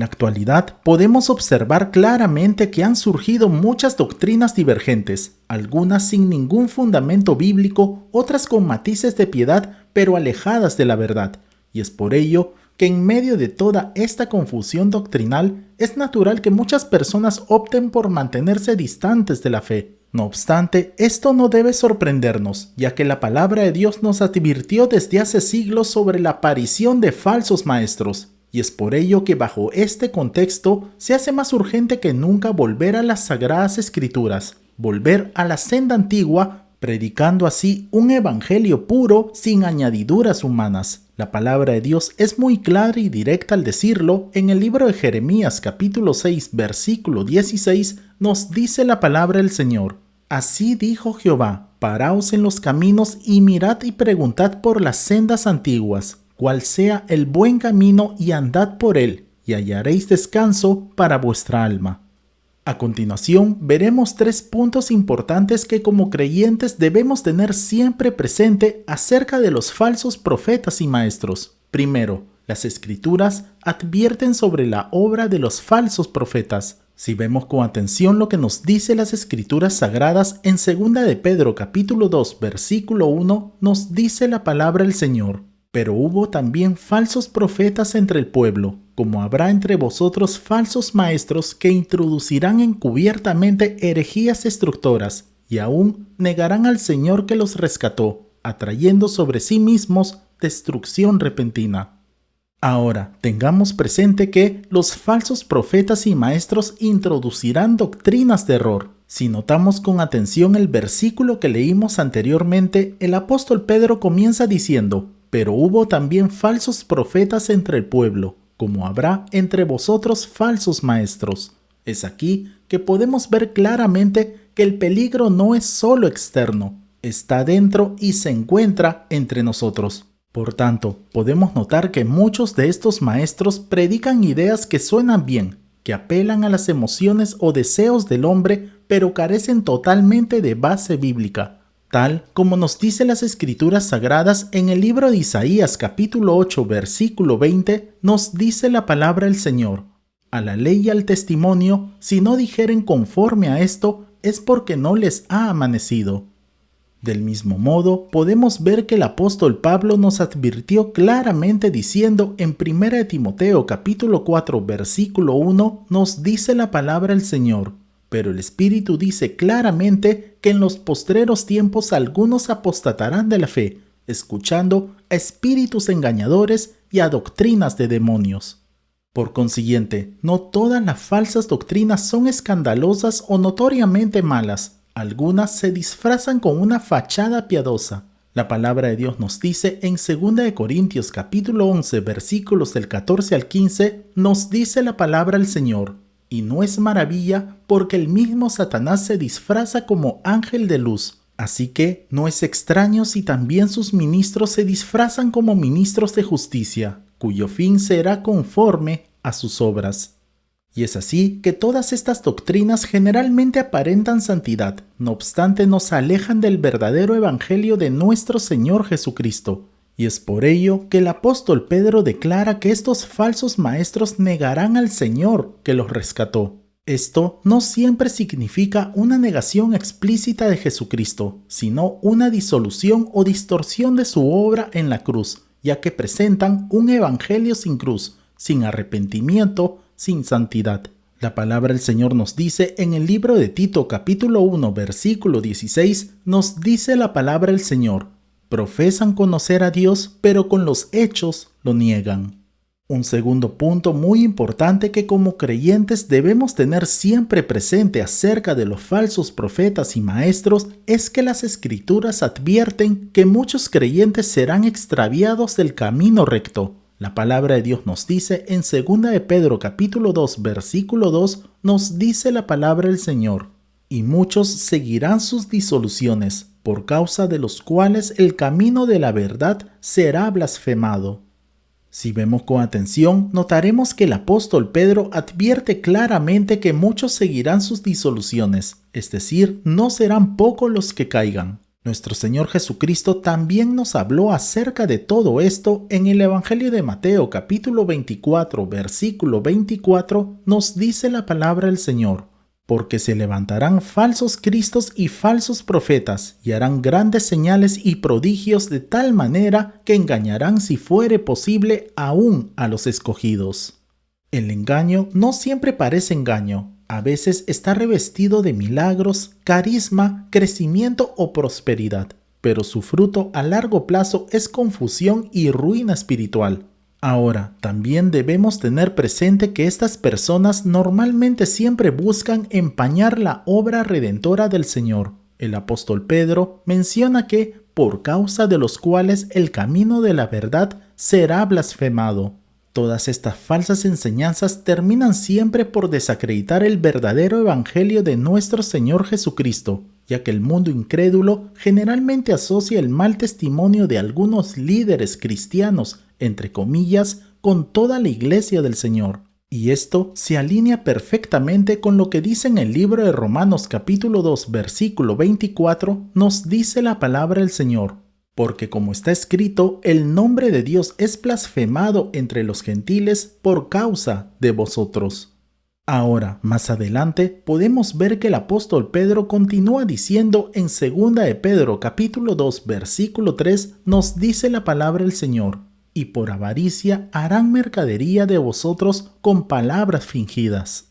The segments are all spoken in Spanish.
la actualidad podemos observar claramente que han surgido muchas doctrinas divergentes, algunas sin ningún fundamento bíblico, otras con matices de piedad pero alejadas de la verdad. Y es por ello que en medio de toda esta confusión doctrinal es natural que muchas personas opten por mantenerse distantes de la fe. No obstante, esto no debe sorprendernos, ya que la palabra de Dios nos advirtió desde hace siglos sobre la aparición de falsos maestros. Y es por ello que bajo este contexto se hace más urgente que nunca volver a las Sagradas Escrituras, volver a la senda antigua, predicando así un evangelio puro sin añadiduras humanas. La palabra de Dios es muy clara y directa al decirlo. En el libro de Jeremías capítulo 6 versículo 16 nos dice la palabra del Señor: Así dijo Jehová, paraos en los caminos y mirad y preguntad por las sendas antiguas, cuál sea el buen camino y andad por él, y hallaréis descanso para vuestra alma. A continuación, veremos 3 puntos importantes que como creyentes debemos tener siempre presente acerca de los falsos profetas y maestros. Primero, las Escrituras advierten sobre la obra de los falsos profetas. Si vemos con atención lo que nos dice las Escrituras Sagradas, en 2 de Pedro capítulo 2 versículo 1 nos dice la palabra del Señor: Pero hubo también falsos profetas entre el pueblo, como habrá entre vosotros falsos maestros que introducirán encubiertamente herejías destructoras, y aún negarán al Señor que los rescató, atrayendo sobre sí mismos destrucción repentina. Ahora, tengamos presente que los falsos profetas y maestros introducirán doctrinas de error. Si notamos con atención el versículo que leímos anteriormente, el apóstol Pedro comienza diciendo: Pero hubo también falsos profetas entre el pueblo, como habrá entre vosotros falsos maestros. Es aquí que podemos ver claramente que el peligro no es solo externo, está dentro y se encuentra entre nosotros. Por tanto, podemos notar que muchos de estos maestros predican ideas que suenan bien, que apelan a las emociones o deseos del hombre, pero carecen totalmente de base bíblica. Tal como nos dice las Escrituras Sagradas en el libro de Isaías capítulo 8 versículo 20, nos dice la palabra del Señor: A la ley y al testimonio, si no dijeren conforme a esto, es porque no les ha amanecido. Del mismo modo, podemos ver que el apóstol Pablo nos advirtió claramente diciendo en 1 de Timoteo capítulo 4 versículo 1, nos dice la palabra del Señor: Pero el Espíritu dice claramente que en los postreros tiempos algunos apostatarán de la fe, escuchando a espíritus engañadores y a doctrinas de demonios. Por consiguiente, no todas las falsas doctrinas son escandalosas o notoriamente malas. Algunas se disfrazan con una fachada piadosa. La palabra de Dios nos dice en 2 de Corintios capítulo 11 versículos del 14 al 15, nos dice la palabra del Señor: Y no es maravilla, porque el mismo Satanás se disfraza como ángel de luz. Así que no es extraño si también sus ministros se disfrazan como ministros de justicia, cuyo fin será conforme a sus obras. Y es así que todas estas doctrinas generalmente aparentan santidad, no obstante nos alejan del verdadero evangelio de nuestro Señor Jesucristo. Y es por ello que el apóstol Pedro declara que estos falsos maestros negarán al Señor que los rescató. Esto no siempre significa una negación explícita de Jesucristo, sino una disolución o distorsión de su obra en la cruz, ya que presentan un evangelio sin cruz, sin arrepentimiento, sin santidad. La palabra del Señor nos dice en el libro de Tito capítulo 1 versículo 16, nos dice la palabra del Señor: Profesan conocer a Dios, pero con los hechos lo niegan. Un segundo punto muy importante que como creyentes debemos tener siempre presente acerca de los falsos profetas y maestros es que las Escrituras advierten que muchos creyentes serán extraviados del camino recto. La palabra de Dios nos dice en 2 de Pedro capítulo 2 versículo 2, nos dice la palabra del Señor: Y muchos seguirán sus disoluciones, por causa de los cuales el camino de la verdad será blasfemado. Si vemos con atención, notaremos que el apóstol Pedro advierte claramente que muchos seguirán sus disoluciones, es decir, no serán pocos los que caigan. Nuestro Señor Jesucristo también nos habló acerca de todo esto en el Evangelio de Mateo capítulo 24, versículo 24, nos dice la palabra del Señor: porque se levantarán falsos cristos y falsos profetas, y harán grandes señales y prodigios de tal manera que engañarán, si fuere posible, aún a los escogidos. El engaño no siempre parece engaño. A veces está revestido de milagros, carisma, crecimiento o prosperidad, pero su fruto a largo plazo es confusión y ruina espiritual. Ahora, también debemos tener presente que estas personas normalmente siempre buscan empañar la obra redentora del Señor. El apóstol Pedro menciona que, por causa de los cuales el camino de la verdad será blasfemado. Todas estas falsas enseñanzas terminan siempre por desacreditar el verdadero evangelio de nuestro Señor Jesucristo, ya que el mundo incrédulo generalmente asocia el mal testimonio de algunos líderes cristianos, entre comillas, con toda la iglesia del Señor. Y esto se alinea perfectamente con lo que dice en el libro de Romanos capítulo 2, versículo 24, nos dice la palabra del Señor: porque como está escrito, el nombre de Dios es blasfemado entre los gentiles por causa de vosotros. Ahora, más adelante, podemos ver que el apóstol Pedro continúa diciendo en 2 de Pedro capítulo 2, versículo 3, nos dice la palabra del Señor: y por avaricia harán mercadería de vosotros con palabras fingidas.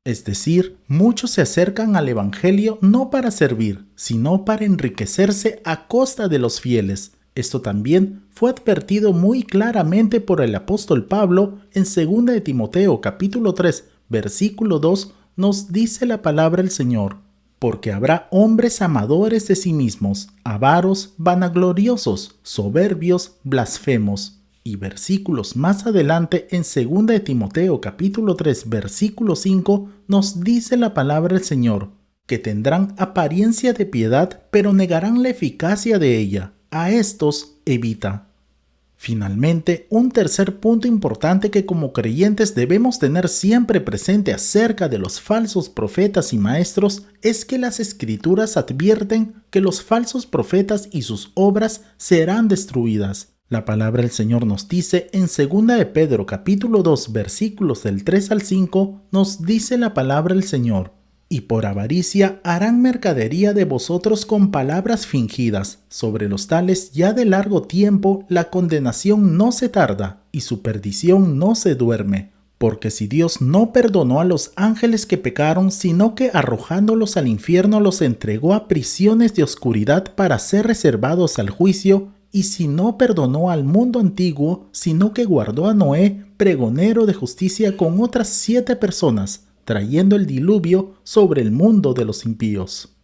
Es decir, muchos se acercan al Evangelio no para servir, sino para enriquecerse a costa de los fieles. Esto también fue advertido muy claramente por el apóstol Pablo en 2 de Timoteo capítulo 3, versículo 2, nos dice la palabra del Señor: porque habrá hombres amadores de sí mismos, avaros, vanagloriosos, soberbios, blasfemos. Y versículos más adelante en 2 de Timoteo capítulo 3 versículo 5 nos dice la palabra del Señor: que tendrán apariencia de piedad, pero negarán la eficacia de ella. A estos evita. Finalmente, un tercer punto importante que como creyentes debemos tener siempre presente acerca de los falsos profetas y maestros es que las Escrituras advierten que los falsos profetas y sus obras serán destruidas. La palabra del Señor nos dice en 2 de Pedro capítulo 2 versículos del 3 al 5, nos dice la palabra del Señor: y por avaricia harán mercadería de vosotros con palabras fingidas. Sobre los tales ya de largo tiempo la condenación no se tarda y su perdición no se duerme. Porque si Dios no perdonó a los ángeles que pecaron, sino que arrojándolos al infierno los entregó a prisiones de oscuridad para ser reservados al juicio, y si no perdonó al mundo antiguo, sino que guardó a Noé, pregonero de justicia, con otras 7 personas, trayendo el diluvio sobre el mundo de los impíos.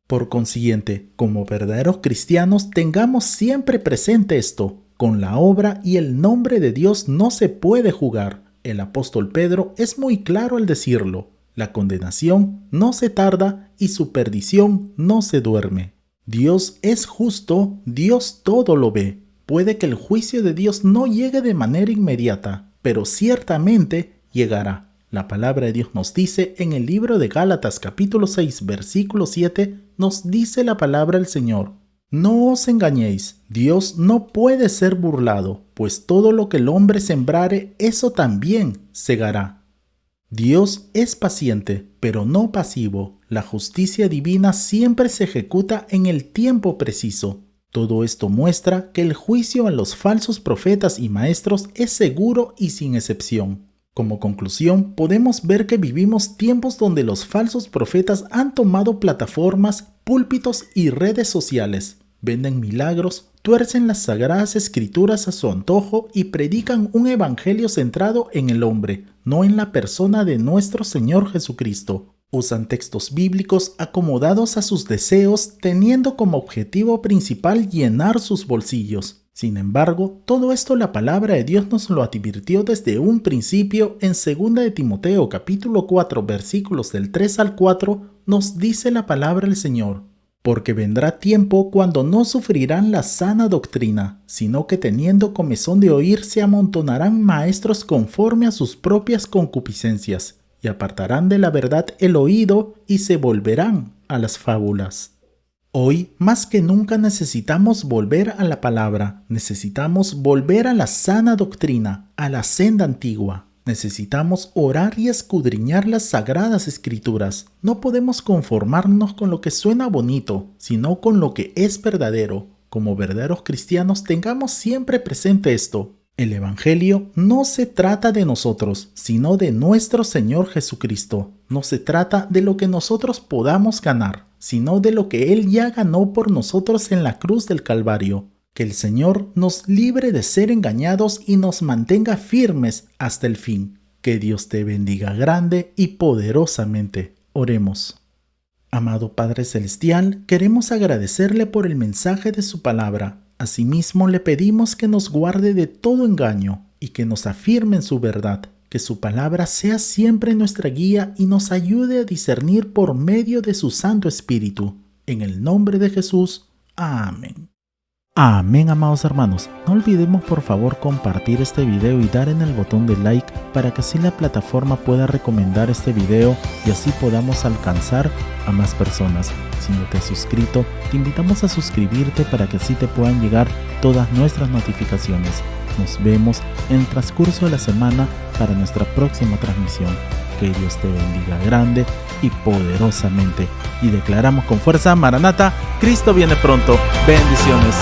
Por consiguiente, como verdaderos cristianos, tengamos siempre presente esto: con la obra y el nombre de Dios no se puede jugar. El apóstol Pedro es muy claro al decirlo: la condenación no se tarda y su perdición no se duerme. Dios es justo, Dios todo lo ve. Puede que el juicio de Dios no llegue de manera inmediata, pero ciertamente llegará. La palabra de Dios nos dice en el libro de Gálatas capítulo 6 versículo 7, nos dice la palabra del Señor: no os engañéis, Dios no puede ser burlado, pues todo lo que el hombre sembrare, eso también segará. Dios es paciente, pero no pasivo. La justicia divina siempre se ejecuta en el tiempo preciso. Todo esto muestra que el juicio a los falsos profetas y maestros es seguro y sin excepción. Como conclusión, podemos ver que vivimos tiempos donde los falsos profetas han tomado plataformas, púlpitos y redes sociales. Venden milagros, tuercen las sagradas escrituras a su antojo y predican un evangelio centrado en el hombre, no en la persona de nuestro Señor Jesucristo. Usan textos bíblicos acomodados a sus deseos, teniendo como objetivo principal llenar sus bolsillos. Sin embargo, todo esto la palabra de Dios nos lo advirtió desde un principio. En 2 de Timoteo capítulo 4 versículos del 3 al 4 nos dice la palabra del Señor: porque vendrá tiempo cuando no sufrirán la sana doctrina, sino que teniendo comezón de oír se amontonarán maestros conforme a sus propias concupiscencias, y apartarán de la verdad el oído y se volverán a las fábulas. Hoy, más que nunca, necesitamos volver a la palabra, necesitamos volver a la sana doctrina, a la senda antigua. Necesitamos orar y escudriñar las sagradas escrituras. No podemos conformarnos con lo que suena bonito, sino con lo que es verdadero. Como verdaderos cristianos, tengamos siempre presente esto. El Evangelio no se trata de nosotros, sino de nuestro Señor Jesucristo. No se trata de lo que nosotros podamos ganar, sino de lo que Él ya ganó por nosotros en la cruz del Calvario. Que el Señor nos libre de ser engañados y nos mantenga firmes hasta el fin. Que Dios te bendiga grande y poderosamente. Oremos. Amado Padre Celestial, queremos agradecerle por el mensaje de su palabra. Asimismo, le pedimos que nos guarde de todo engaño y que nos afirme en su verdad. Que su palabra sea siempre nuestra guía y nos ayude a discernir por medio de su Santo Espíritu. En el nombre de Jesús. Amén. Amén, amados hermanos. No olvidemos por favor compartir este video y dar en el botón de like para que así la plataforma pueda recomendar este video y así podamos alcanzar a más personas. Si no te has suscrito, te invitamos a suscribirte para que así te puedan llegar todas nuestras notificaciones. Nos vemos en el transcurso de la semana para nuestra próxima transmisión. Que Dios te bendiga grande y poderosamente. Y declaramos con fuerza: Maranata, Cristo viene pronto. Bendiciones.